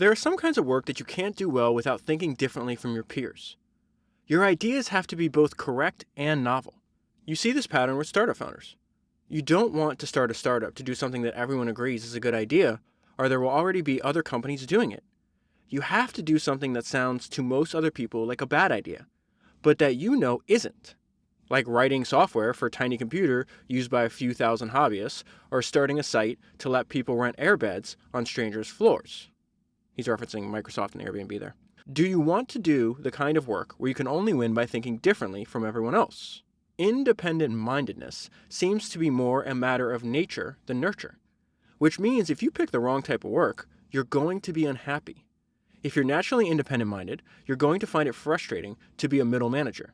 There are some kinds of work that you can't do well without thinking differently from your peers. Your ideas have to be both correct and novel. You see this pattern with startup founders. You don't want to start a startup to do something that everyone agrees is a good idea, or there will already be other companies doing it. You have to do something that sounds to most other people like a bad idea, but that you know isn't. Like writing software for a tiny computer used by a few thousand hobbyists, or starting a site to let people rent airbeds on strangers' floors. He's referencing Microsoft and Airbnb there. Do you want to do the kind of work where you can only win by thinking differently from everyone else? Independent-mindedness seems to be more a matter of nature than nurture, which means if you pick the wrong type of work, you're going to be unhappy. If you're naturally independent-minded, you're going to find it frustrating to be a middle manager.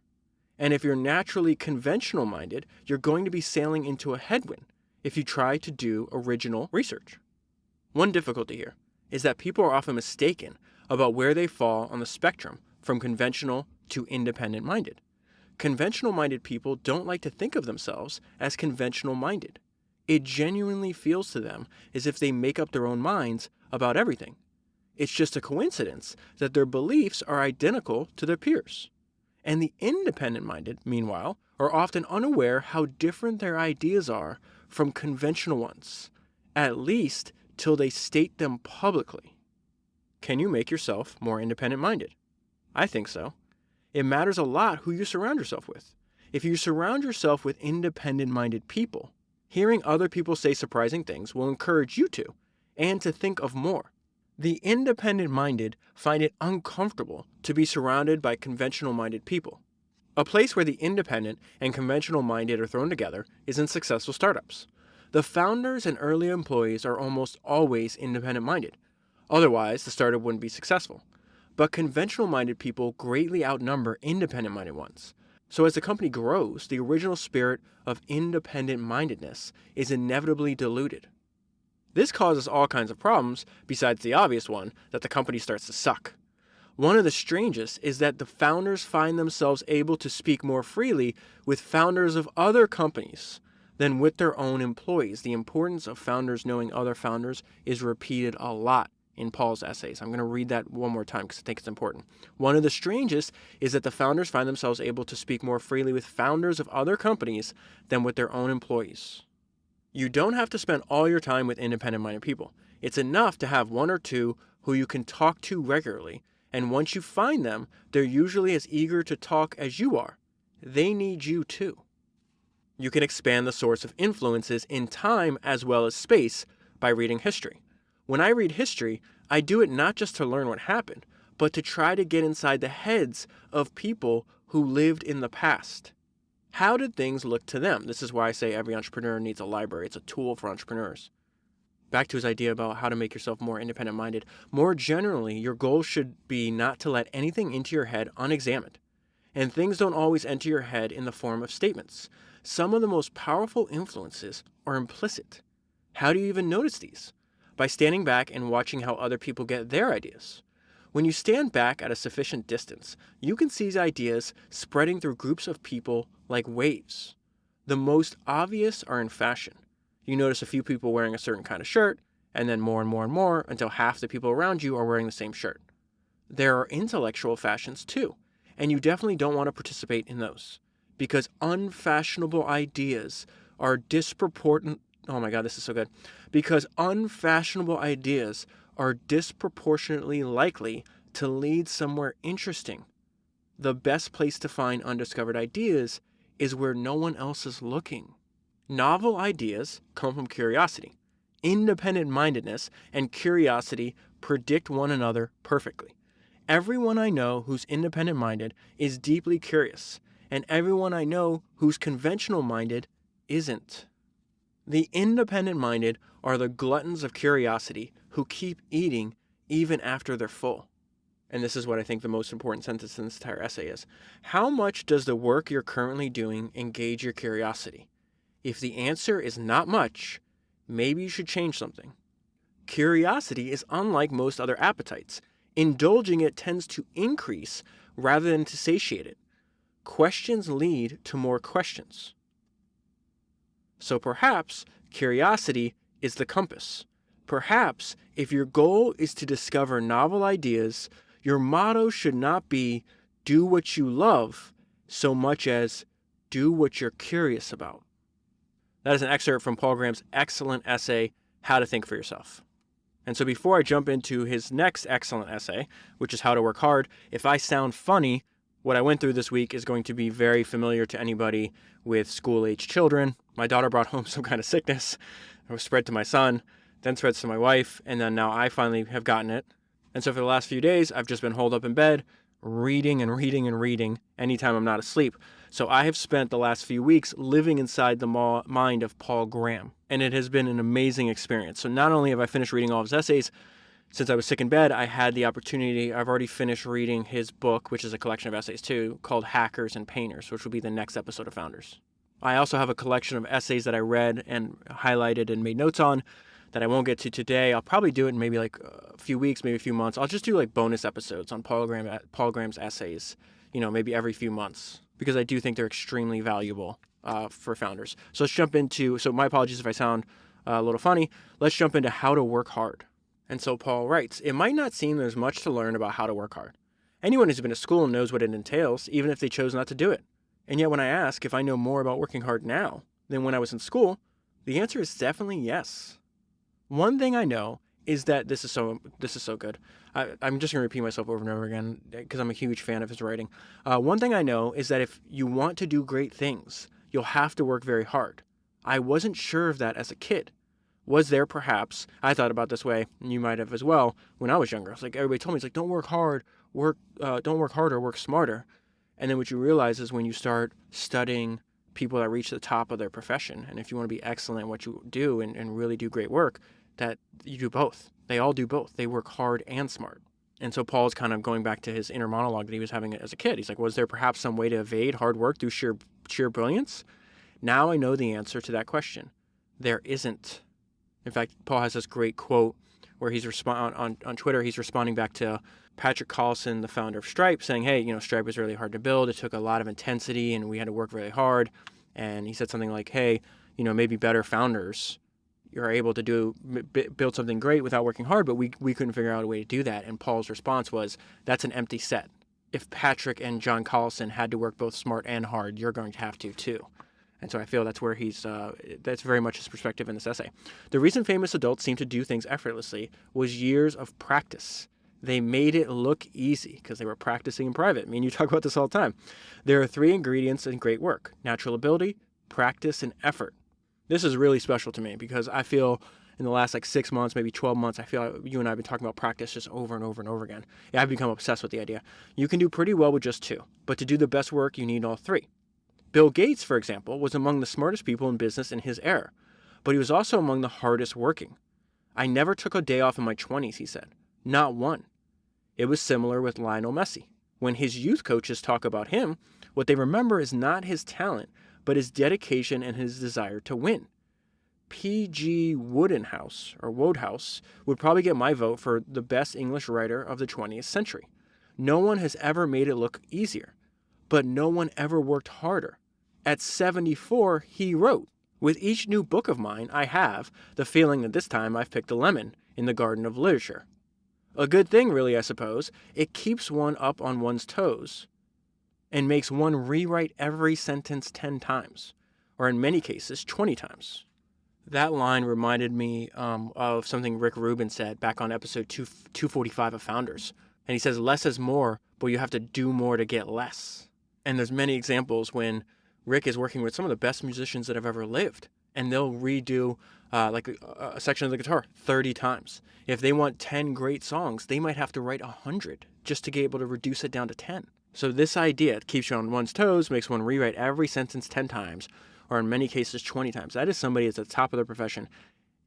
And if you're naturally conventional-minded, you're going to be sailing into a headwind if you try to do original research. One difficulty here is that people are often mistaken about where they fall on the spectrum from conventional to independent-minded. Conventional-minded people don't like to think of themselves as conventional-minded. It genuinely feels to them as if they make up their own minds about everything. It's just a coincidence that their beliefs are identical to their peers. And the independent-minded, meanwhile, are often unaware how different their ideas are from conventional ones, at least till they state them publicly. Can you make yourself more independent-minded? I think so. It matters a lot who you surround yourself with. If you surround yourself with independent-minded people, hearing other people say surprising things will encourage you to, and to think of more. The independent-minded find it uncomfortable to be surrounded by conventional-minded people. A place where the independent and conventional-minded are thrown together is in successful startups. The founders and early employees are almost always independent-minded. Otherwise, the startup wouldn't be successful. But conventional-minded people greatly outnumber independent-minded ones. So as the company grows, the original spirit of independent-mindedness is inevitably diluted. This causes all kinds of problems, besides the obvious one, that the company starts to suck. One of the strangest is that the founders find themselves able to speak more freely with founders of other companies than with their own employees. The importance of founders knowing other founders is repeated a lot in Paul's essays. I'm going to read that one more time because I think it's important. One of the strangest is that the founders find themselves able to speak more freely with founders of other companies than with their own employees. You don't have to spend all your time with independent-minded people. It's enough to have one or two who you can talk to regularly, and once you find them, they're usually as eager to talk as you are. They need you too. You can expand the source of influences in time as well as space by reading history. When I read history, I do it not just to learn what happened, but to try to get inside the heads of people who lived in the past. How did things look to them? This is why I say every entrepreneur needs a library. It's a tool for entrepreneurs. Back to his idea about how to make yourself more independent-minded. More generally, your goal should be not to let anything into your head unexamined. And things don't always enter your head in the form of statements. Some of the most powerful influences are implicit. How do you even notice these? By standing back and watching how other people get their ideas. When you stand back at a sufficient distance, you can see these ideas spreading through groups of people like waves. The most obvious are in fashion. You notice a few people wearing a certain kind of shirt, and then more and more and more until half the people around you are wearing the same shirt. There are intellectual fashions too, and you definitely don't want to participate in those, because unfashionable ideas are unfashionable ideas are disproportionately likely to lead somewhere interesting. The best place to find undiscovered ideas is where no one else is looking. Novel ideas come from curiosity. Independent-mindedness and curiosity predict one another perfectly. Everyone I know who's independent-minded is deeply curious, and everyone I know who's conventional-minded isn't. The independent-minded are the gluttons of curiosity who keep eating even after they're full. And this is what I think the most important sentence in this entire essay is. How much does the work you're currently doing engage your curiosity? If the answer is not much, maybe you should change something. Curiosity is unlike most other appetites. Indulging it tends to increase rather than to satiate it. Questions lead to more questions. So perhaps curiosity is the compass. Perhaps if your goal is to discover novel ideas, your motto should not be do what you love so much as do what you're curious about. That is an excerpt from Paul Graham's excellent essay, How to Think for Yourself. And so before I jump into his next excellent essay, which is How to Work Hard, if I sound funny, what I went through this week is going to be very familiar to anybody with school-age children. My daughter brought home some kind of sickness. It was spread to my son, then spreads to my wife, and then now I finally have gotten it. And so for the last few days, I've just been holed up in bed, reading and reading and reading anytime I'm not asleep. So I have spent the last few weeks living inside the mind of Paul Graham, and it has been an amazing experience. So not only have I finished reading all of his essays, since I was sick in bed, I had the opportunity, I've already finished reading his book, which is a collection of essays too, called Hackers and Painters, which will be the next episode of Founders. I also have a collection of essays that I read and highlighted and made notes on that I won't get to today. I'll probably do it in maybe like a few weeks, maybe a few months. I'll just do like bonus episodes on Paul Graham's essays, maybe every few months, because I do think they're extremely valuable for founders. So let's jump into, so my apologies if I sound a little funny, let's jump into how to work hard. And so Paul writes, it might not seem there's much to learn about how to work hard. Anyone who's been to school knows what it entails, even if they chose not to do it. And yet when I ask if I know more about working hard now than when I was in school, the answer is definitely yes. One thing I know is that this is so good. I'm just going to repeat myself over and over again because I'm a huge fan of his writing. One thing I know is that if you want to do great things, you'll have to work very hard. I wasn't sure of that as a kid. Was there perhaps, I thought about this way, and you might have as well, when I was younger. It's like everybody told me, it's like, don't work hard, don't work harder, work smarter. And then what you realize is when you start studying people that reach the top of their profession, and if you want to be excellent at what you do and really do great work, that you do both. They all do both. They work hard and smart. And so Paul's kind of going back to his inner monologue that he was having as a kid. He's like, was there perhaps some way to evade hard work through sheer brilliance? Now I know the answer to that question. There isn't. In fact, Paul has this great quote where he's on Twitter, he's responding back to Patrick Collison, the founder of Stripe, saying, hey, Stripe was really hard to build. It took a lot of intensity and we had to work really hard. And he said something like, hey, maybe better founders, you're able to build something great without working hard, but we couldn't figure out a way to do that. And Paul's response was, that's an empty set. If Patrick and John Collison had to work both smart and hard, you're going to have to too. And so I feel that's where that's very much his perspective in this essay. The reason famous adults seem to do things effortlessly was years of practice. They made it look easy because they were practicing in private. I mean, you talk about this all the time. There are 3 ingredients in great work: natural ability, practice, and effort. This is really special to me because I feel in the last 6 months, maybe 12 months, I feel like you and I have been talking about practice just over and over and over again. Yeah, I've become obsessed with the idea. You can do pretty well with just 2, but to do the best work, you need all 3. Bill Gates, for example, was among the smartest people in business in his era, but he was also among the hardest working. I never took a day off in my 20s, he said. Not one. It was similar with Lionel Messi. When his youth coaches talk about him, what they remember is not his talent, but his dedication and his desire to win. P.G. Wodehouse would probably get my vote for the best English writer of the 20th century. No one has ever made it look easier, but no one ever worked harder. At 74, he wrote, with each new book of mine, I have the feeling that this time I've picked a lemon in the garden of literature. A good thing, really, I suppose. It keeps one up on one's toes and makes one rewrite every sentence 10 times, or in many cases, 20 times. That line reminded me of something Rick Rubin said back on episode 245 of Founders. And he says, less is more, but you have to do more to get less. And there's many examples when Rick is working with some of the best musicians that have ever lived, and they'll redo a section of the guitar 30 times. If they want 10 great songs, they might have to write 100 just to be able to reduce it down to 10. So this idea keeps you on one's toes, makes one rewrite every sentence 10 times, or in many cases 20 times. That is somebody that's at the top of their profession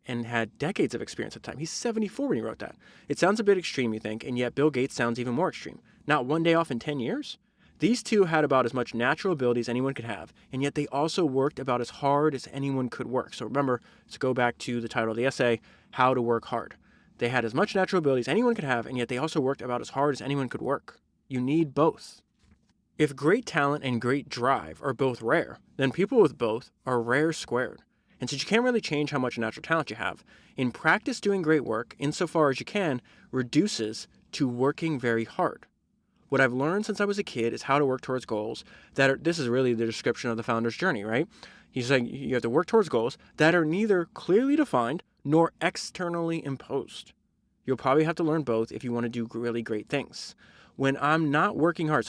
and had decades of experience at the time. He's 74 when he wrote that. It sounds a bit extreme, you think, and yet Bill Gates sounds even more extreme. Not one day off in 10 years? These two had about as much natural ability as anyone could have, and yet they also worked about as hard as anyone could work. So remember, let's go back to the title of the essay, How to Work Hard. They had as much natural ability as anyone could have, and yet they also worked about as hard as anyone could work. You need both. If great talent and great drive are both rare, then people with both are rare squared. And since you can't really change how much natural talent you have, in practice doing great work, insofar as you can, reduces to working very hard. What I've learned since I was a kid is how to work towards goals this is really the description of the founder's journey, right? He's saying you have to work towards goals that are neither clearly defined nor externally imposed. You'll probably have to learn both if you want to do really great things. When I'm not working hard,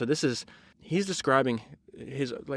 he's describing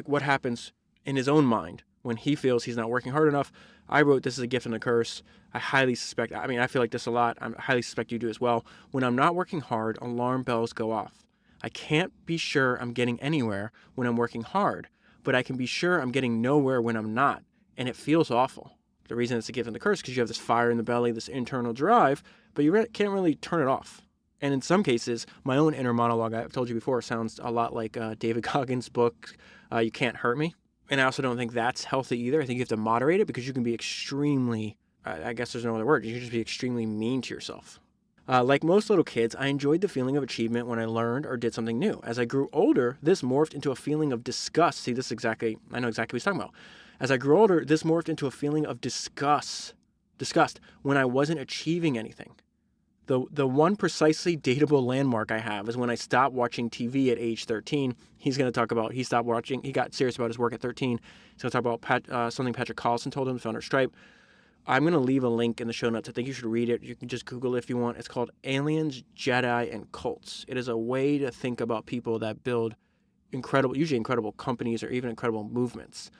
what happens in his own mind when he feels he's not working hard enough. I wrote, this is a gift and a curse. I feel like this a lot. I highly suspect you do as well. When I'm not working hard, alarm bells go off. I can't be sure I'm getting anywhere when I'm working hard, but I can be sure I'm getting nowhere when I'm not, and it feels awful. The reason it's a gift and a curse is because you have this fire in the belly, this internal drive, but you can't really turn it off. And in some cases, my own inner monologue, I've told you before, sounds a lot like David Goggins' book, You Can't Hurt Me. And I also don't think that's healthy either. I think you have to moderate it because you can be extremely, I guess there's no other word, you can just be extremely mean to yourself. Like most little kids, I enjoyed the feeling of achievement when I learned or did something new. As I grew older, this morphed into a feeling of disgust. See, I know exactly what he's talking about. As I grew older, this morphed into a feeling of disgust when I wasn't achieving anything. The one precisely dateable landmark I have is when I stopped watching TV at age 13. He's going to talk about, he got serious about his work at 13. He's going to talk about something Patrick Collison told him, the founder of Stripe. I'm going to leave a link in the show notes. I think you should read it. You can just Google it if you want. It's called Aliens, Jedi, and Cults. It is a way to think about people that build usually incredible companies or even incredible movements.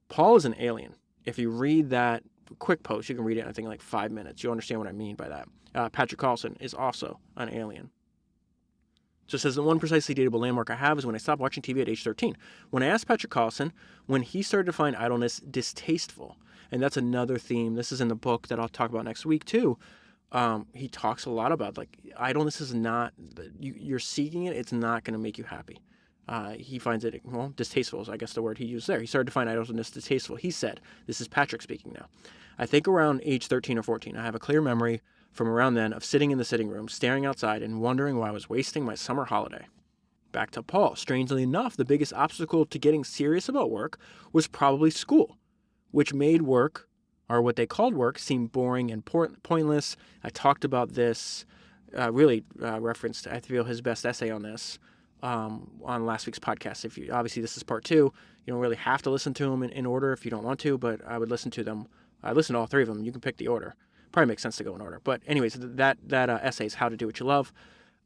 Paul is an alien. If you read that quick post, you can read it in, I think, like 5 minutes. You'll understand what I mean by that. Patrick Collison is also an alien. So it says, the one precisely dateable landmark I have is when I stopped watching TV at age 13. When I asked Patrick Collison, when he started to find idleness distasteful, and that's another theme. This is in the book that I'll talk about next week too. He talks a lot about idleness is not, you're seeking it, it's not going to make you happy. He finds it, distasteful is I guess the word he used there. He started to find idleness distasteful. He said, this is Patrick speaking now, I think around age 13 or 14, I have a clear memory from around then of sitting in the sitting room, staring outside and wondering why I was wasting my summer holiday. Back to Paul. Strangely enough, the biggest obstacle to getting serious about work was probably school, which made work, or what they called work, seem boring and pointless. I talked about this, referenced, I feel, his best essay on this on last week's podcast. Obviously, this is part 2. You don't really have to listen to them in order if you don't want to, but I would listen to them. I listened to all 3 of them. You can pick the order. Probably makes sense to go in order. But anyways, that essay is How to Do What You Love.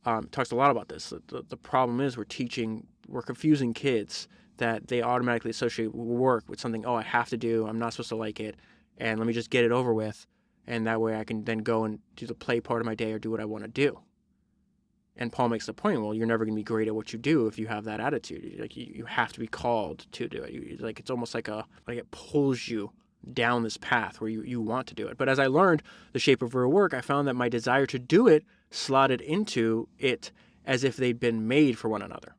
Talks a lot about this. The problem is we're confusing kids that they automatically associate work with something, I have to do, I'm not supposed to like it, and let me just get it over with, and that way I can then go and do the play part of my day or do what I want to do. And Paul makes the point, well, you're never going to be great at what you do if you have that attitude. Like you have to be called to do it. It's almost like it pulls you down this path where you want to do it. But as I learned the shape of real work, I found that my desire to do it slotted into it as if they'd been made for one another.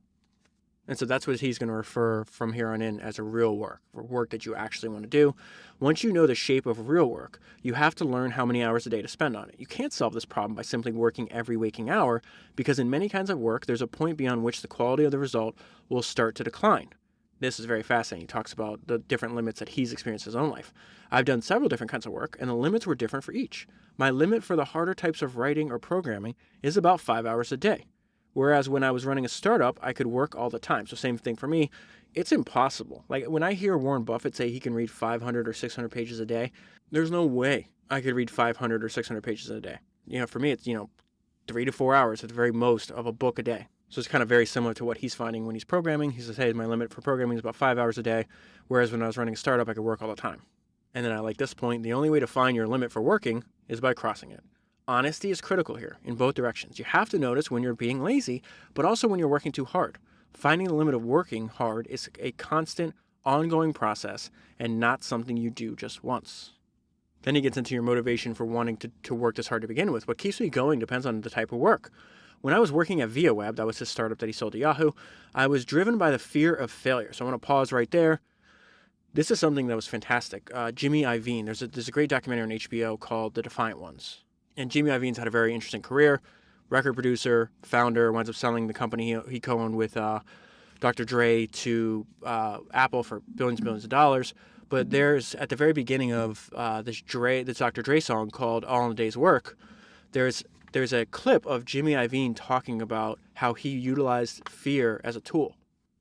And so that's what he's going to refer from here on in as a real work, for work that you actually want to do. Once you know the shape of real work, you have to learn how many hours a day to spend on it. You can't solve this problem by simply working every waking hour, because in many kinds of work, there's a point beyond which the quality of the result will start to decline. This is very fascinating. He talks about the different limits that he's experienced in his own life. I've done several different kinds of work, and the limits were different for each. My limit for the harder types of writing or programming is about 5 hours a day. Whereas when I was running a startup, I could work all the time. So same thing for me. It's impossible. Like when I hear Warren Buffett say he can read 500 or 600 pages a day, there's no way I could read 500 or 600 pages a day. For me, it's, 3 to 4 hours at the very most of a book a day. So it's kind of very similar to what he's finding when he's programming. He says, hey, my limit for programming is about 5 hours a day. Whereas when I was running a startup, I could work all the time. And then I like this point, the only way to find your limit for working is by crossing it. Honesty is critical here in both directions. You have to notice when you're being lazy, but also when you're working too hard. Finding the limit of working hard is a constant, ongoing process and not something you do just once. Then he gets into your motivation for wanting to work this hard to begin with. What keeps me going depends on the type of work. When I was working at ViaWeb, that was his startup that he sold to Yahoo, I was driven by the fear of failure. So I want to pause right there. This is something that was fantastic. Jimmy Iovine, there's a great documentary on HBO called The Defiant Ones. And Jimmy Iovine's had a very interesting career. Record producer, founder, winds up selling the company he co-owned with Dr. Dre to Apple for billions and billions of dollars. But there's, at the very beginning of this Dr. Dre song called All in a Day's Work, there's a clip of Jimmy Iovine talking about how he utilized fear as a tool.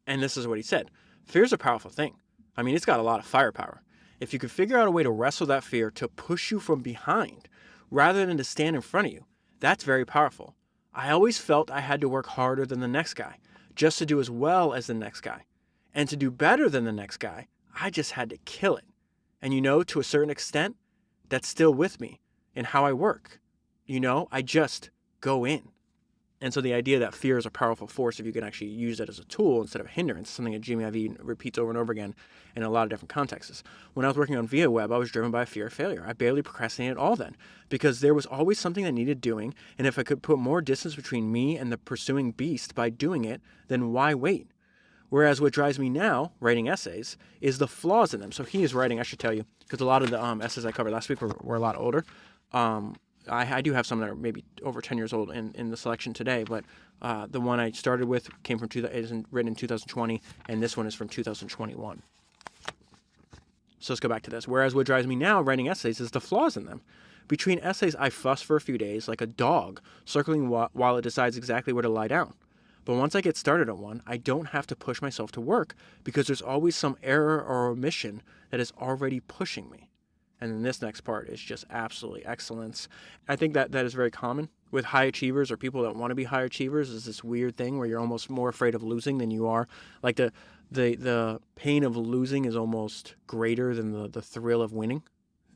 And this is what he said. Fear is a powerful thing. I mean, it's got a lot of firepower. If you could figure out a way to wrestle that fear to push you from behind rather than to stand in front of you, that's very powerful. I always felt I had to work harder than the next guy just to do as well as the next guy. And to do better than the next guy, I just had to kill it. And to a certain extent, that's still with me in how I work. I just go in. And so the idea that fear is a powerful force if you can actually use it as a tool instead of a hindrance, something that Jimmy Iovine repeats over and over again in a lot of different contexts. When I was working on Via Web, I was driven by a fear of failure. I barely procrastinated at all then because there was always something that needed doing. And if I could put more distance between me and the pursuing beast by doing it, then why wait? Whereas what drives me now, writing essays, is the flaws in them. So he is writing, I should tell you, because a lot of the essays I covered last week were a lot older. I do have some that are maybe over 10 years old in the selection today, but the one I started with came from is written in 2020, and this one is from 2021. So let's go back to this. Whereas what drives me now, writing essays, is the flaws in them. Between essays, I fuss for a few days like a dog, circling while it decides exactly where to lie down. But once I get started on one, I don't have to push myself to work because there's always some error or omission that is already pushing me. And then this next part is just absolutely excellence. I think that is very common with high achievers or people that want to be high achievers. Is this weird thing where you're almost more afraid of losing than you are. Like the pain of losing is almost greater than the thrill of winning.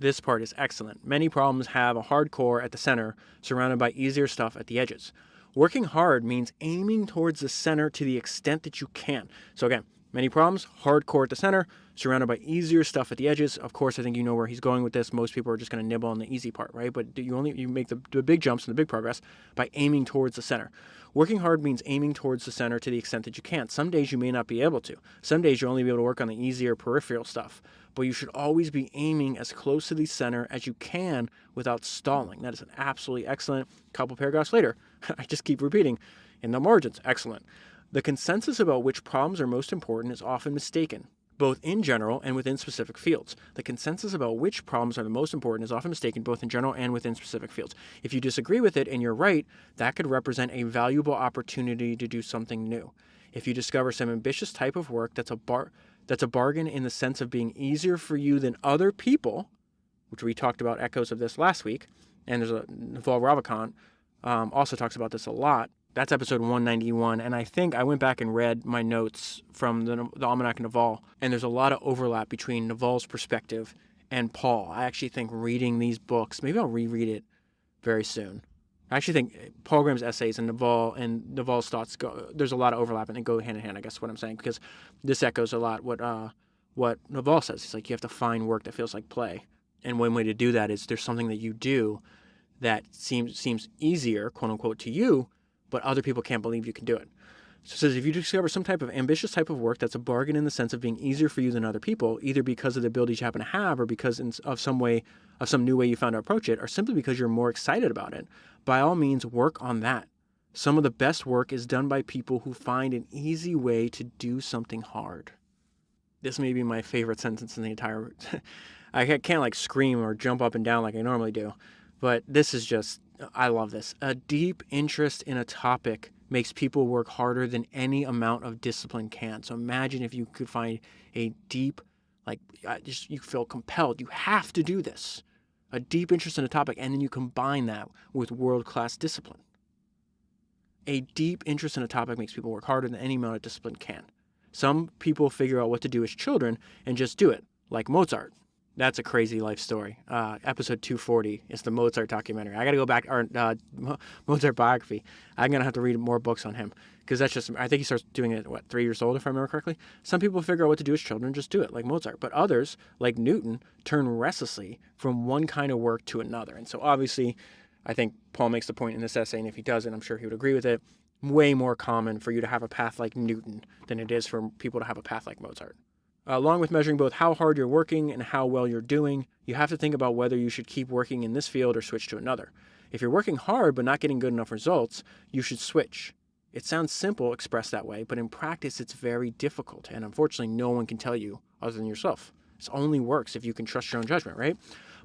This part is excellent. Many problems have a hard core at the center, surrounded by easier stuff at the edges. Working hard means aiming towards the center to the extent that you can. So again, many problems, hard core at the center, surrounded by easier stuff at the edges. Of course, I think you know where he's going with this. Most people are just going to nibble on the easy part, right? But you make the big jumps and the big progress by aiming towards the center. Working hard means aiming towards the center to the extent that you can. Some days you may not be able to. Some days you'll only be able to work on the easier peripheral stuff. But you should always be aiming as close to the center as you can without stalling. That is an absolutely excellent. Couple paragraphs later, I just keep repeating, in the margins, excellent. The consensus about which problems are most important is often mistaken, both in general and within specific fields. The consensus about which problems are the most important is often mistaken both in general and within specific fields. If you disagree with it and you're right, that could represent a valuable opportunity to do something new. If you discover some ambitious type of work that's a bargain in the sense of being easier for you than other people, which we talked about echoes of this last week, and there's Naval Ravikant also talks about this a lot. That's episode 191, and I think I went back and read my notes from the Almanac of Naval, and there's a lot of overlap between Naval's perspective and Paul. I actually think reading these books, maybe I'll reread it very soon. I actually think Paul Graham's essays and Naval's thoughts there's a lot of overlap, and they go hand in hand, I guess is what I'm saying, because this echoes a lot what Naval says. He's like, you have to find work that feels like play, and one way to do that is there's something that you do that seems easier, quote unquote, to you, but other people can't believe you can do it. So it says, if you discover some type of ambitious type of work that's a bargain in the sense of being easier for you than other people, either because of the abilities you happen to have or because of some new way you found to approach it, or simply because you're more excited about it, by all means, work on that. Some of the best work is done by people who find an easy way to do something hard. This may be my favorite sentence in the entire... I can't scream or jump up and down like I normally do, but this is just... I love this. A deep interest in a topic makes people work harder than any amount of discipline can. So imagine if you could find a deep, you feel compelled. You have to do this. A deep interest in a topic, and then you combine that with world-class discipline. A deep interest in a topic makes people work harder than any amount of discipline can. Some people figure out what to do as children and just do it, like Mozart. That's a crazy life story. Episode 240 is the Mozart documentary. I got to go back, Mozart biography. I'm going to have to read more books on him because I think he starts doing it, 3 years old, if I remember correctly? Some people figure out what to do as children, just do it, like Mozart. But others, like Newton, turn restlessly from one kind of work to another. And so obviously, I think Paul makes the point in this essay, and if he doesn't, I'm sure he would agree with it, way more common for you to have a path like Newton than it is for people to have a path like Mozart. Along with measuring both how hard you're working and how well you're doing, you have to think about whether you should keep working in this field or switch to another. If you're working hard but not getting good enough results, you should switch. It sounds simple expressed that way, but in practice it's very difficult, and unfortunately no one can tell you other than yourself. This only works if you can trust your own judgment, right?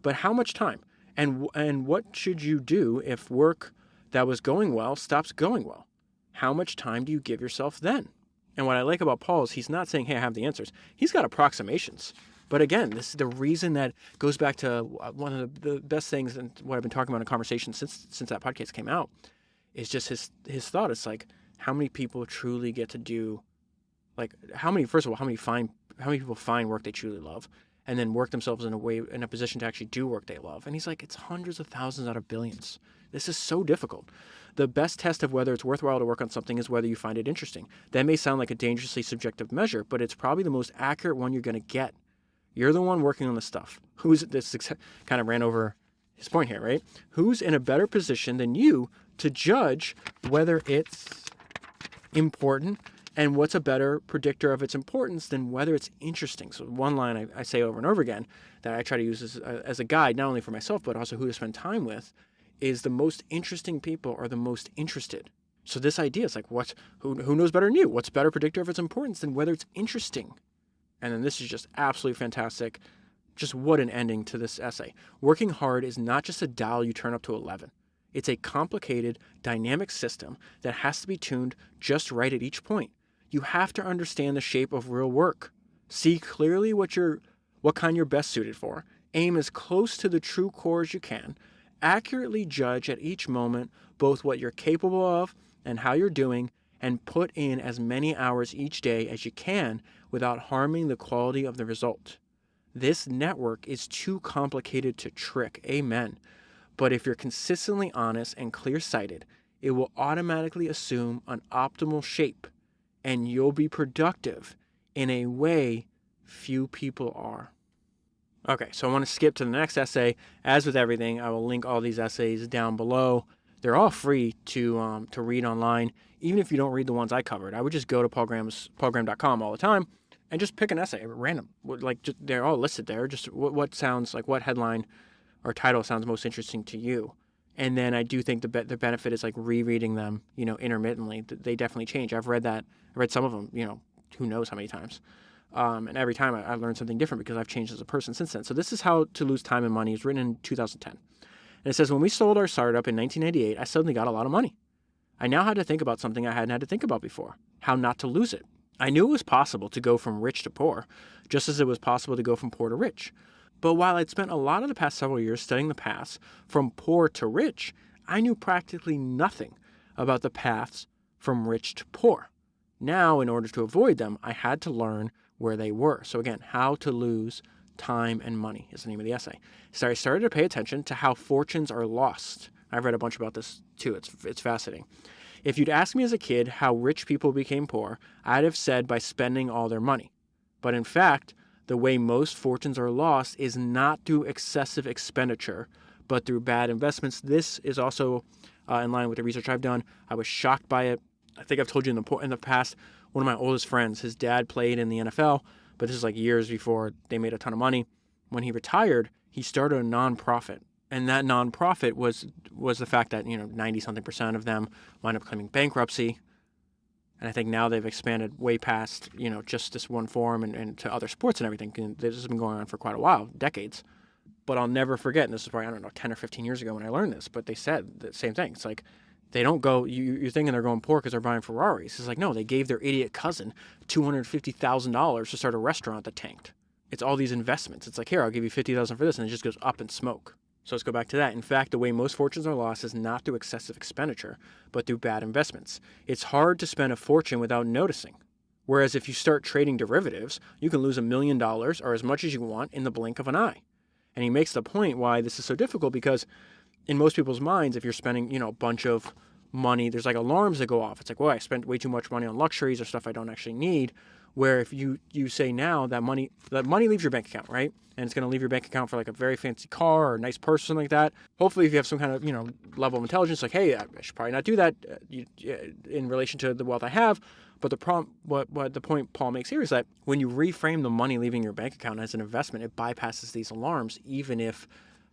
But how much time? And what should you do if work that was going well stops going well? How much time do you give yourself then? And what I like about Paul is he's not saying, hey, I have the answers. He's got approximations. But again, this is the reason that goes back to one of the best things and what I've been talking about in conversation since that podcast came out is just his thought. It's like, how many people truly get to do, like, first of all, how many people find work they truly love and then work themselves in a position to actually do work they love. And he's like, it's hundreds of thousands out of billions. This is so difficult. The best test of whether it's worthwhile to work on something is whether you find it interesting. That may sound like a dangerously subjective measure, but it's probably the most accurate one you're going to get. You're the one working on the stuff. This kind of ran over his point here, right? Who's in a better position than you to judge whether it's important, and what's a better predictor of its importance than whether it's interesting? So one line I say over and over again that I try to use as a guide, not only for myself, but also who to spend time with, is the most interesting people are the most interested. So this idea is like, who knows better than you? What's a better predictor of its importance than whether it's interesting? And then this is just absolutely fantastic. Just what an ending to this essay. Working hard is not just a dial you turn up to 11. It's a complicated, dynamic system that has to be tuned just right at each point. You have to understand the shape of real work. See clearly what kind you're best suited for. Aim as close to the true core as you can. Accurately judge at each moment both what you're capable of and how you're doing, and put in as many hours each day as you can without harming the quality of the result. This network is too complicated to trick. Amen. But if you're consistently honest and clear-sighted, it will automatically assume an optimal shape, and you'll be productive in a way few people are. Okay, so I want to skip to the next essay. As with everything, I will link all these essays down below. They're all free to read online. Even if you don't read the ones I covered, I would just go to paulgraham.com all the time and just pick an essay at random. They're all listed there. Just what sounds like, what headline or title sounds most interesting to you. And then I do think the benefit is like rereading them, intermittently. They definitely change. I read some of them, who knows how many times. And every time I learned something different because I've changed as a person since then. So this is How to Lose Time and Money. It's written in 2010. And it says, when we sold our startup in 1998, I suddenly got a lot of money. I now had to think about something I hadn't had to think about before, how not to lose it. I knew it was possible to go from rich to poor, just as it was possible to go from poor to rich. But while I'd spent a lot of the past several years studying the paths from poor to rich, I knew practically nothing about the paths from rich to poor. Now, in order to avoid them, I had to learn where they were. So again, How to Lose Time and Money is the name of the essay. So I started to pay attention to how fortunes are lost. I've read a bunch about this too. It's fascinating. If you'd asked me as a kid how rich people became poor, I'd have said by spending all their money. But in fact, the way most fortunes are lost is not through excessive expenditure, but through bad investments. This is also in line with the research I've done. I was shocked by it. I think I've told you in the past, one of my oldest friends, his dad played in the NFL, but this is like years before they made a ton of money. When he retired, he started a nonprofit. And that nonprofit was the fact that, 90-something% of them wind up claiming bankruptcy. And I think now they've expanded way past, just this one form and to other sports and everything. And this has been going on for quite a while, decades. But I'll never forget, and this is probably, 10 or 15 years ago when I learned this, but they said the same thing. It's like, they don't go, you're thinking they're going poor because they're buying Ferraris. It's like, no, they gave their idiot cousin $250,000 to start a restaurant that tanked. It's all these investments. It's like, here, I'll give you $50,000 for this, and it just goes up in smoke. So let's go back to that. In fact, the way most fortunes are lost is not through excessive expenditure, but through bad investments. It's hard to spend a fortune without noticing. Whereas if you start trading derivatives, you can lose $1 million or as much as you want in the blink of an eye. And he makes the point why this is so difficult because in most people's minds, if you're spending, a bunch of money, there's like alarms that go off. It's like, well, I spent way too much money on luxuries or stuff I don't actually need. Where if you say now that money leaves your bank account, right? And it's going to leave your bank account for like a very fancy car or a nice purse or something like that. Hopefully, if you have some kind of, level of intelligence, like, hey, I should probably not do that in relation to the wealth I have. But the point Paul makes here is that when you reframe the money leaving your bank account as an investment, it bypasses these alarms, even if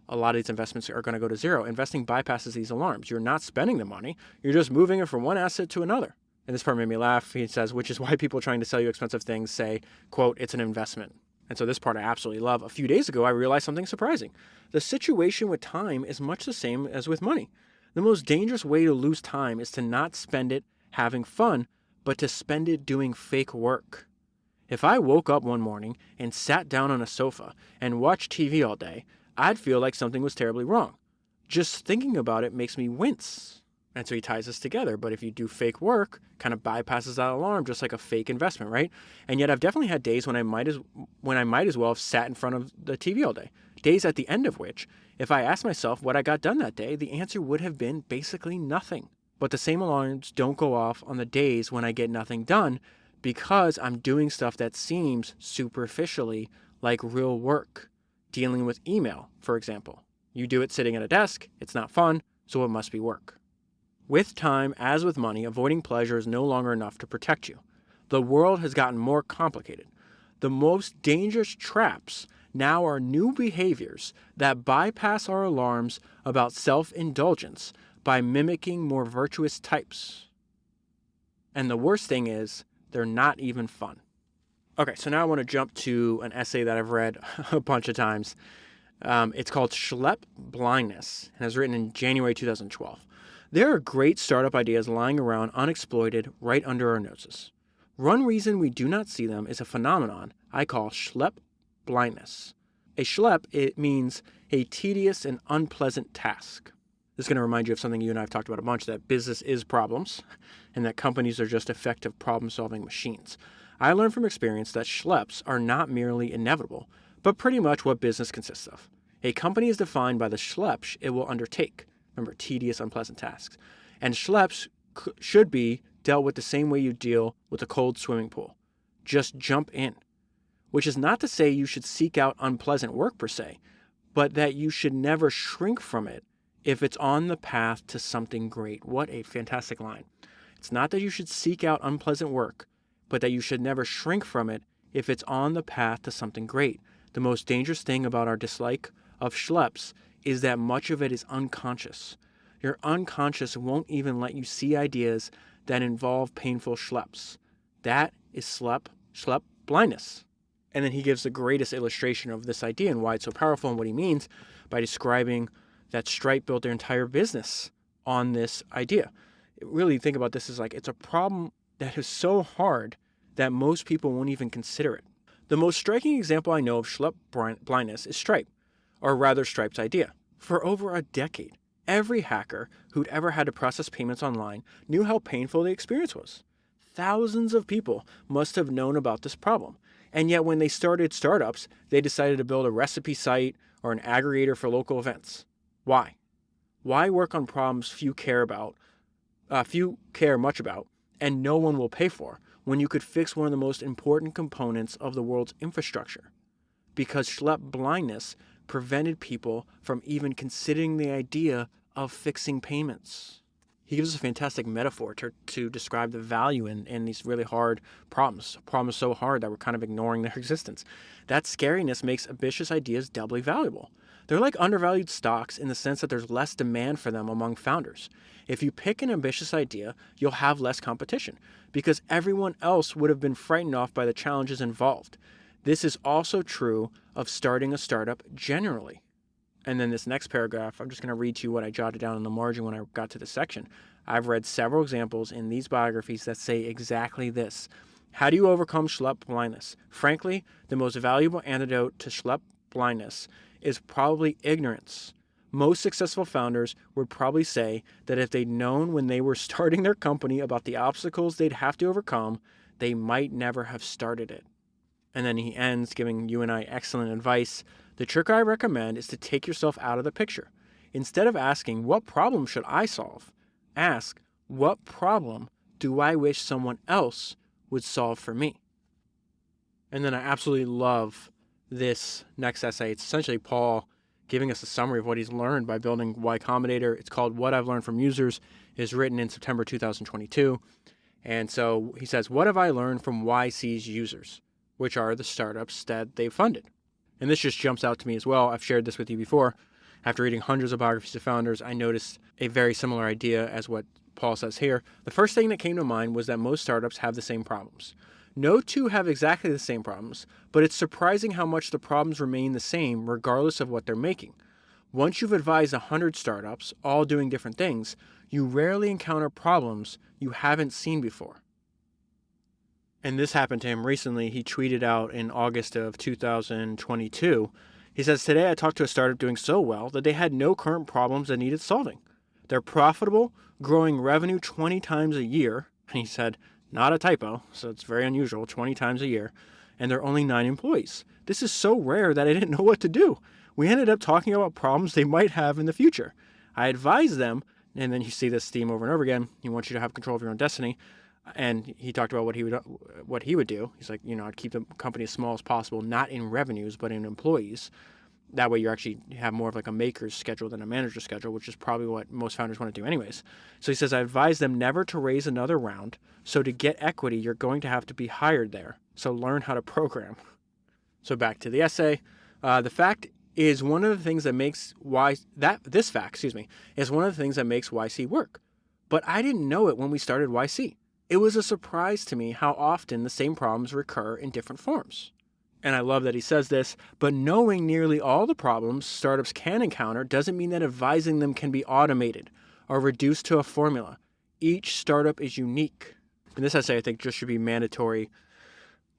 a lot of these investments are going to go to zero. Investing bypasses these alarms. You're not spending the money. You're just moving it from one asset to another. And this part made me laugh. He says, which is why people trying to sell you expensive things say, quote, it's an investment. And so this part I absolutely love. A few days ago, I realized something surprising. The situation with time is much the same as with money. The most dangerous way to lose time is to not spend it having fun, but to spend it doing fake work. If I woke up one morning and sat down on a sofa and watched TV all day, I'd feel like something was terribly wrong. Just thinking about it makes me wince. And so he ties this together. But if you do fake work, kind of bypasses that alarm, just like a fake investment, right? And yet I've definitely had days when I might as well have sat in front of the TV all day. Days at the end of which, if I asked myself what I got done that day, the answer would have been basically nothing. But the same alarms don't go off on the days when I get nothing done because I'm doing stuff that seems superficially like real work. Dealing with email, for example. You do it sitting at a desk, it's not fun, so it must be work. With time, as with money, avoiding pleasure is no longer enough to protect you. The world has gotten more complicated. The most dangerous traps now are new behaviors that bypass our alarms about self-indulgence by mimicking more virtuous types. And the worst thing is, they're not even fun. Okay, so now I want to jump to an essay that I've read a bunch of times. It's called Schlep Blindness, and it was written in January 2012. There are great startup ideas lying around unexploited right under our noses. One reason we do not see them is a phenomenon I call Schlep Blindness. A schlep, it means a tedious and unpleasant task. This is going to remind you of something you and I have talked about a bunch, that business is problems, and that companies are just effective problem-solving machines. I learned from experience that schleps are not merely inevitable, but pretty much what business consists of. A company is defined by the schleps it will undertake. Remember, tedious, unpleasant tasks. And schleps should be dealt with the same way you deal with a cold swimming pool. Just jump in. Which is not to say you should seek out unpleasant work per se, but that you should never shrink from it if it's on the path to something great. What a fantastic line. It's not that you should seek out unpleasant work, but that you should never shrink from it if it's on the path to something great. The most dangerous thing about our dislike of schleps is that much of it is unconscious. Your unconscious won't even let you see ideas that involve painful schleps. That is schlep blindness. And then he gives the greatest illustration of this idea and why it's so powerful and what he means by describing that Stripe built their entire business on this idea. Really think about this as like it's a problem that is so hard that most people won't even consider it. The most striking example I know of schlep blindness is Stripe, or rather Stripe's idea. For over a decade, every hacker who'd ever had to process payments online knew how painful the experience was. Thousands of people must have known about this problem. And yet when they started startups, they decided to build a recipe site or an aggregator for local events. Why? Why work on problems few care much about, and no one will pay for, when you could fix one of the most important components of the world's infrastructure? Because schlep blindness prevented people from even considering the idea of fixing payments. He gives us a fantastic metaphor to describe the value in these really hard problems so hard that we're kind of ignoring their existence. That scariness makes ambitious ideas doubly valuable. They're like undervalued stocks in the sense that there's less demand for them among founders. If you pick an ambitious idea, you'll have less competition because everyone else would have been frightened off by the challenges involved. This is also true of starting a startup generally. And then this next paragraph, I'm just going to read to you what I jotted down in the margin when I got to this section. I've read several examples in these biographies that say exactly this. How do you overcome schlep blindness? Frankly, the most valuable antidote to schlep blindness is probably ignorance. Most successful founders would probably say that if they'd known when they were starting their company about the obstacles they'd have to overcome, they might never have started it. And then he ends giving you and I excellent advice. The trick I recommend is to take yourself out of the picture. Instead of asking, what problem should I solve? Ask, what problem do I wish someone else would solve for me? And then I absolutely love this next essay. It's essentially Paul giving us a summary of what he's learned by building Y Combinator. It's called What I've Learned from Users. It's written in September 2022. And so he says, what have I learned from YC's users, which are the startups that they've funded? And this just jumps out to me as well. I've shared this with you before. After reading hundreds of biographies of founders, I noticed a very similar idea as what Paul says here. The first thing that came to mind was that most startups have the same problems. No two have exactly the same problems, but it's surprising how much the problems remain the same regardless of what they're making. Once you've advised 100 startups, all doing different things, you rarely encounter problems you haven't seen before. And this happened to him recently. He tweeted out in August of 2022. He says, "Today I talked to a startup doing so well that they had no current problems that needed solving. They're profitable, growing revenue 20 times a year." And he said, not a typo, so it's very unusual, 20 times a year. And they're only 9 employees. This is so rare that I didn't know what to do. We ended up talking about problems they might have in the future. I advised them, and then you see this theme over and over again. He wants you to have control of your own destiny. And he talked about what he would do. He's like, I'd keep the company as small as possible, not in revenues, but in employees. That way you have more of like a maker's schedule than a manager's schedule, which is probably what most founders want to do anyways. So he says, I advise them never to raise another round. So to get equity, you're going to have to be hired there. So learn how to program. So back to the essay. The fact is one of the things that makes this fact is one of the things that makes YC work. But I didn't know it when we started YC. It was a surprise to me how often the same problems recur in different forms. And I love that he says this, but knowing nearly all the problems startups can encounter doesn't mean that advising them can be automated or reduced to a formula. Each startup is unique. And this essay, I think, just should be mandatory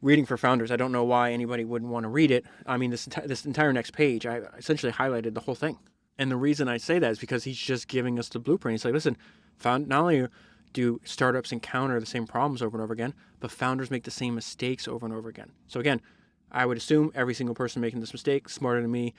reading for founders. I don't know why anybody wouldn't want to read it. I mean, this entire next page, I essentially highlighted the whole thing. And the reason I say that is because he's just giving us the blueprint. He's like, listen, not only do startups encounter the same problems over and over again, but founders make the same mistakes over and over again. So again, I would assume every single person making this mistake, smarter than me,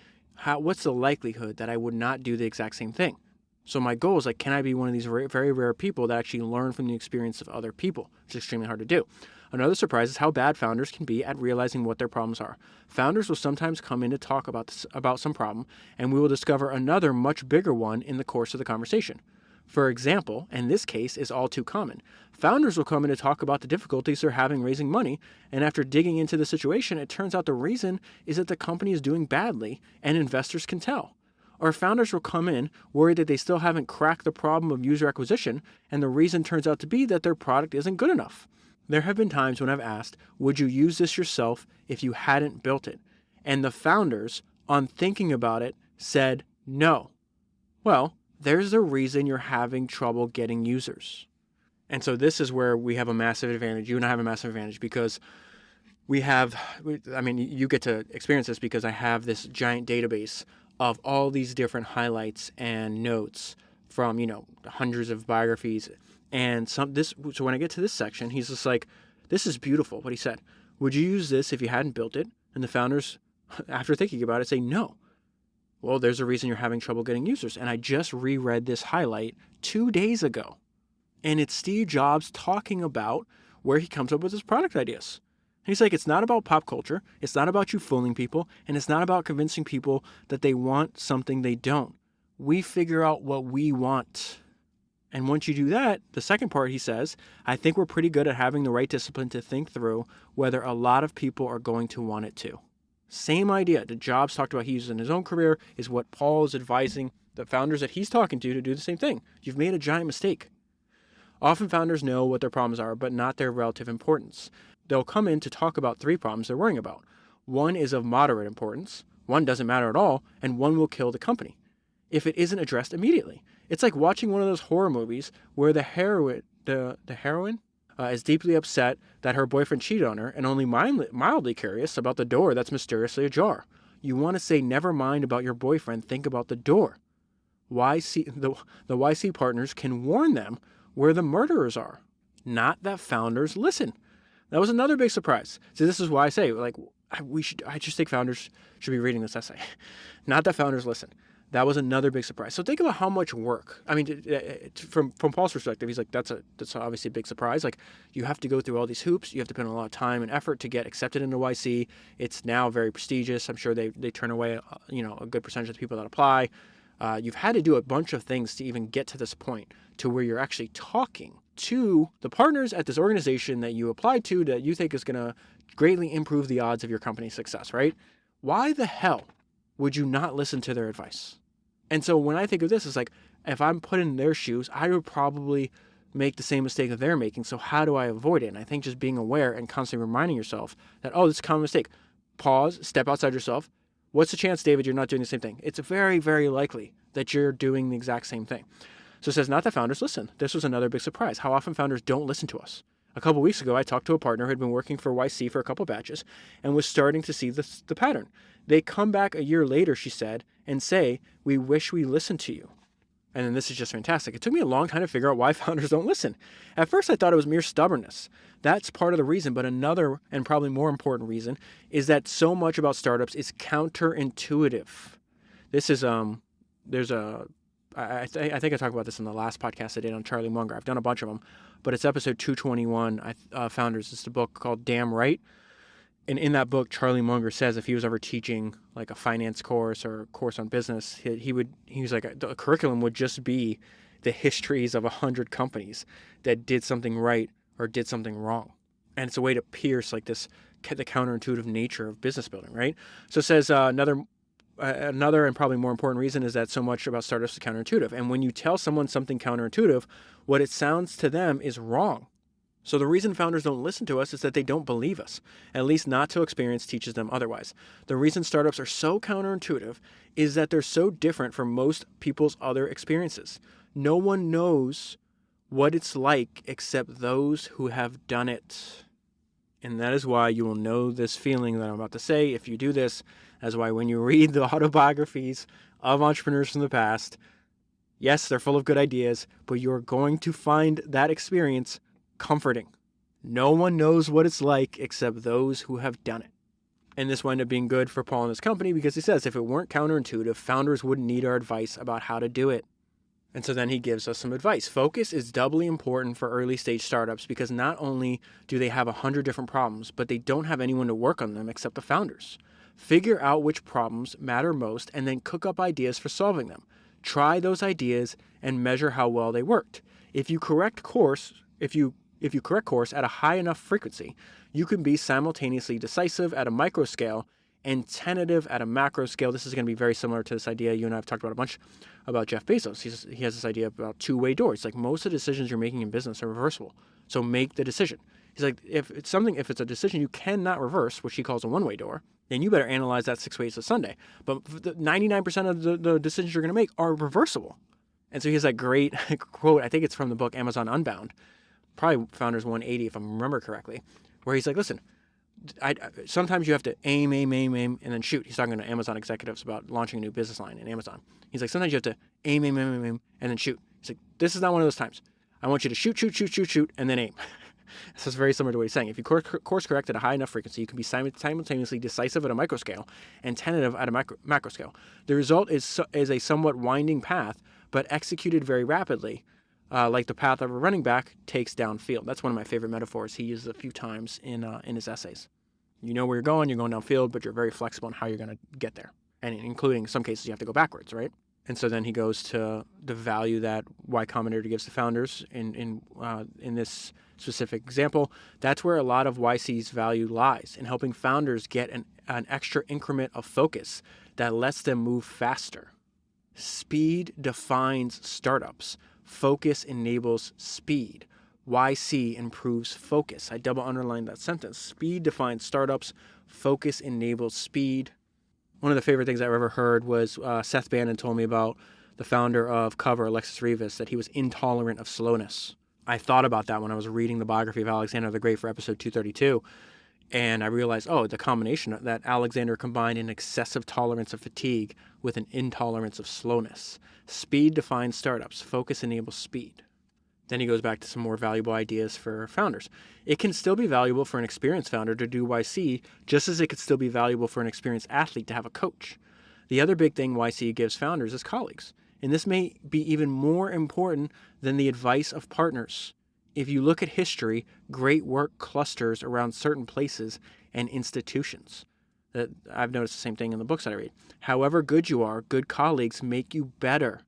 what's the likelihood that I would not do the exact same thing? So my goal is can I be one of these very, very rare people that actually learn from the experience of other people? It's extremely hard to do. Another surprise is how bad founders can be at realizing what their problems are. Founders will sometimes come in to talk about some problem, and we will discover another much bigger one in the course of the conversation. For example, and this case is all too common, founders will come in to talk about the difficulties they're having raising money, and after digging into the situation, it turns out the reason is that the company is doing badly, and investors can tell. Or founders will come in worried that they still haven't cracked the problem of user acquisition, and the reason turns out to be that their product isn't good enough. There have been times when I've asked, would you use this yourself if you hadn't built it? And the founders, on thinking about it, said no. Well, there's the reason you're having trouble getting users. And so this is where we have a massive advantage. You and I have a massive advantage because you get to experience this because I have this giant database of all these different highlights and notes from, hundreds of biographies. And so when I get to this section, he's just like, this is beautiful, what he said. Would you use this if you hadn't built it? And the founders, after thinking about it, say no. Well, there's a reason you're having trouble getting users. And I just reread this highlight 2 days ago. And it's Steve Jobs talking about where he comes up with his product ideas. And he's like, it's not about pop culture. It's not about you fooling people. And it's not about convincing people that they want something they don't. We figure out what we want. And once you do that, the second part, he says, I think we're pretty good at having the right discipline to think through whether a lot of people are going to want it too. Same idea that Jobs talked about he uses in his own career is what Paul is advising the founders that he's talking to do the same thing. You've made a giant mistake. Often founders know what their problems are, but not their relative importance. They'll come in to talk about 3 problems they're worrying about. One is of moderate importance, one doesn't matter at all, and one will kill the company if it isn't addressed immediately. It's like watching one of those horror movies where the heroine is deeply upset that her boyfriend cheated on her and only mildly curious about the door that's mysteriously ajar. You want to say never mind about your boyfriend, think about the door. The YC partners can warn them where the murderers are. Not that founders listen. That was another big surprise. So this is why I say, I just think founders should be reading this essay. Not that founders listen. That was another big surprise. So think about how much work. I mean, from Paul's perspective, he's like, that's obviously a big surprise. Like, you have to go through all these hoops. You have to put in a lot of time and effort to get accepted into YC. It's now very prestigious. I'm sure they turn away, a good percentage of the people that apply. You've had to do a bunch of things to even get to this point to where you're actually talking to the partners at this organization that you applied to that you think is going to greatly improve the odds of your company's success, right? Why the hell would you not listen to their advice? And so when I think of this, it's like, if I'm put in their shoes, I would probably make the same mistake that they're making. So how do I avoid it? And I think just being aware and constantly reminding yourself that, oh, this is a common mistake. Pause, step outside yourself. What's the chance, David, you're not doing the same thing? It's very, very likely that you're doing the exact same thing. So it says, not that founders listen. This was another big surprise, how often founders don't listen to us. A couple weeks ago, I talked to a partner who had been working for YC for a couple batches and was starting to see the pattern. They come back a year later, she said, and say, we wish we listened to you. And then this is just fantastic. It took me a long time to figure out why founders don't listen. At first, I thought it was mere stubbornness. That's part of the reason, but another and probably more important reason is that so much about startups is counterintuitive. This is, I think I talked about this in the last podcast I did on Charlie Munger. I've done a bunch of them, but it's episode 221, Founders. It's the book called Damn Right. And in that book, Charlie Munger says if he was ever teaching like a finance course or a course on business, he was like, the curriculum would just be the histories of 100 companies that did something right or did something wrong. And it's a way to pierce like the counterintuitive nature of business building, right? So it says another and probably more important reason is that so much about startups is counterintuitive. And when you tell someone something counterintuitive, what it sounds to them is wrong. So the reason founders don't listen to us is that they don't believe us, at least not till experience teaches them otherwise. The reason startups are so counterintuitive is that they're so different from most people's other experiences. No one knows what it's like except those who have done it. And that is why you will know this feeling that I'm about to say if you do this. That's why when you read the autobiographies of entrepreneurs from the past, yes, they're full of good ideas, but you're going to find that experience comforting. No one knows what it's like except those who have done it. And this wound up being good for Paul and his company because he says if it weren't counterintuitive, founders wouldn't need our advice about how to do it. And so then he gives us some advice. Focus is doubly important for early stage startups because not only do they have 100 different problems, but they don't have anyone to work on them except the founders. Figure out which problems matter most and then cook up ideas for solving them. Try those ideas and measure how well they worked. If you correct course at a high enough frequency, you can be simultaneously decisive at a micro scale and tentative at a macro scale. This is going to be very similar to this idea you and I have talked about a bunch about Jeff Bezos. He has this idea about two-way doors. Like most of the decisions you're making in business are reversible. So make the decision. He's like, if it's a decision you cannot reverse, which he calls a one-way door, then you better analyze that 6 ways to Sunday. But 99% of the decisions you're going to make are reversible. And so he has that great quote, I think it's from the book Amazon Unbound, probably Founders 180 if I remember correctly, where he's like, listen, sometimes you have to aim, and then shoot. He's talking to Amazon executives about launching a new business line in Amazon. He's like, sometimes you have to aim, and then shoot. He's like, this is not one of those times. I want you to shoot, and then aim. This is very similar to what he's saying. If you course correct at a high enough frequency, you can be simultaneously decisive at a micro scale and tentative at a macro scale. The result is a somewhat winding path, but executed very rapidly, like the path of a running back takes downfield. That's one of my favorite metaphors he uses a few times in his essays. You know where you're going downfield, but you're very flexible on how you're going to get there. And including in some cases, you have to go backwards, right? And so then he goes to the value that Y Combinator gives to founders in this specific example. That's where a lot of YC's value lies, in helping founders get an extra increment of focus that lets them move faster. Speed defines startups. Focus enables speed. YC improves focus. I double underline that sentence. Speed defines startups. Focus enables speed. One of the favorite things I've ever heard was Seth Bannon told me about the founder of Cover, Alexis Rivas, that he was intolerant of slowness. I thought about that when I was reading the biography of Alexander the Great for episode 232. And I realized, the combination that Alexander combined an excessive tolerance of fatigue with an intolerance of slowness. Speed defines startups. Focus enables speed. Then he goes back to some more valuable ideas for founders. It can still be valuable for an experienced founder to do YC, just as it could still be valuable for an experienced athlete to have a coach. The other big thing YC gives founders is colleagues. And this may be even more important than the advice of partners. If you look at history, great work clusters around certain places and institutions. I've noticed the same thing in the books that I read. However good you are, good colleagues make you better.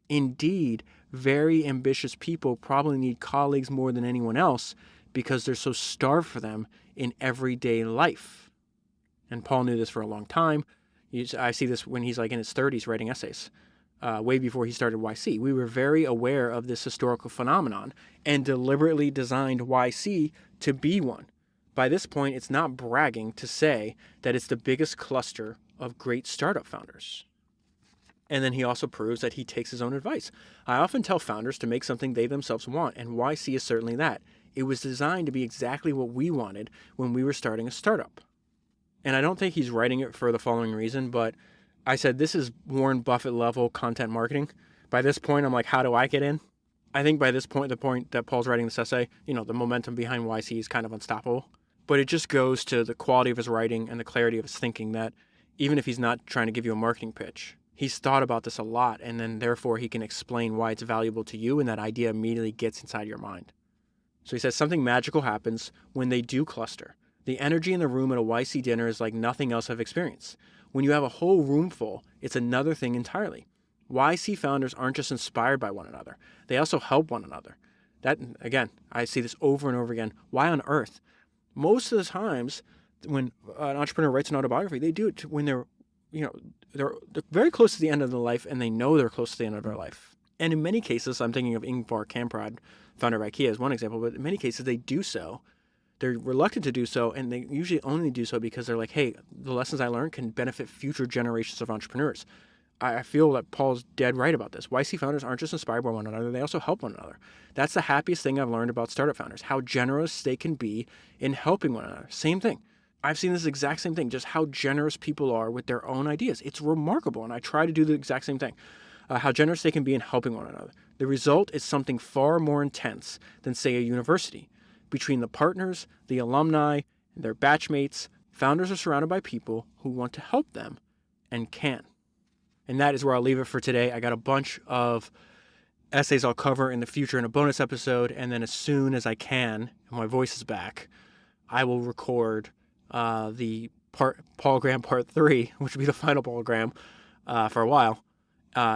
Indeed, very ambitious people probably need colleagues more than anyone else because they're so starved for them in everyday life. And Paul knew this for a long time. I see this when he's like in his 30s writing essays. way before he started YC. We were very aware of this historical phenomenon and deliberately designed YC to be one. By this point, it's not bragging to say that it's the biggest cluster of great startup founders. And then he also proves that he takes his own advice. I often tell founders to make something they themselves want, and YC is certainly that. It was designed to be exactly what we wanted when we were starting a startup. And I don't think he's writing it for the following reason, but I said this is Warren Buffett level content marketing. By this point, I'm like, how do I get in? I think by this point, the point that Paul's writing this essay, the momentum behind YC is kind of unstoppable. But it just goes to the quality of his writing and the clarity of his thinking that even if he's not trying to give you a marketing pitch, he's thought about this a lot, and then therefore he can explain why it's valuable to you, and that idea immediately gets inside your mind. So he says something magical happens when they do cluster. The energy in the room at a YC dinner is like nothing else I've experienced. When you have a whole room full, it's another thing entirely. YC founders aren't just inspired by one another. They also help one another. That, again, I see this over and over again. Why on earth? Most of the times when an entrepreneur writes an autobiography, they do it when they're very close to the end of their life, and they know they're close to the end of their life. And in many cases, I'm thinking of Ingvar Kamprad, founder of IKEA, as one example, but in many cases they do so. They're reluctant to do so, and they usually only do so because they're like, hey, the lessons I learned can benefit future generations of entrepreneurs. I feel that Paul's dead right about this. YC founders aren't just inspired by one another, they also help one another. That's the happiest thing I've learned about startup founders, how generous they can be in helping one another. Same thing. I've seen this exact same thing, just how generous people are with their own ideas. It's remarkable, and I try to do the exact same thing. How generous they can be in helping one another. The result is something far more intense than, say, a university. Between the partners, the alumni, and their batchmates, founders are surrounded by people who want to help them and can. And that is where I'll leave it for today. I got a bunch of essays I'll cover in the future in a bonus episode, and then as soon as I can, and my voice is back, I will record the Paul Graham Part 3, which will be the final Paul Graham for a while,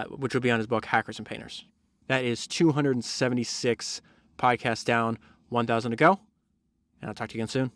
which will be on his book, Hackers and Painters. That is 276 podcasts down, 1,000 to go, and I'll talk to you again soon.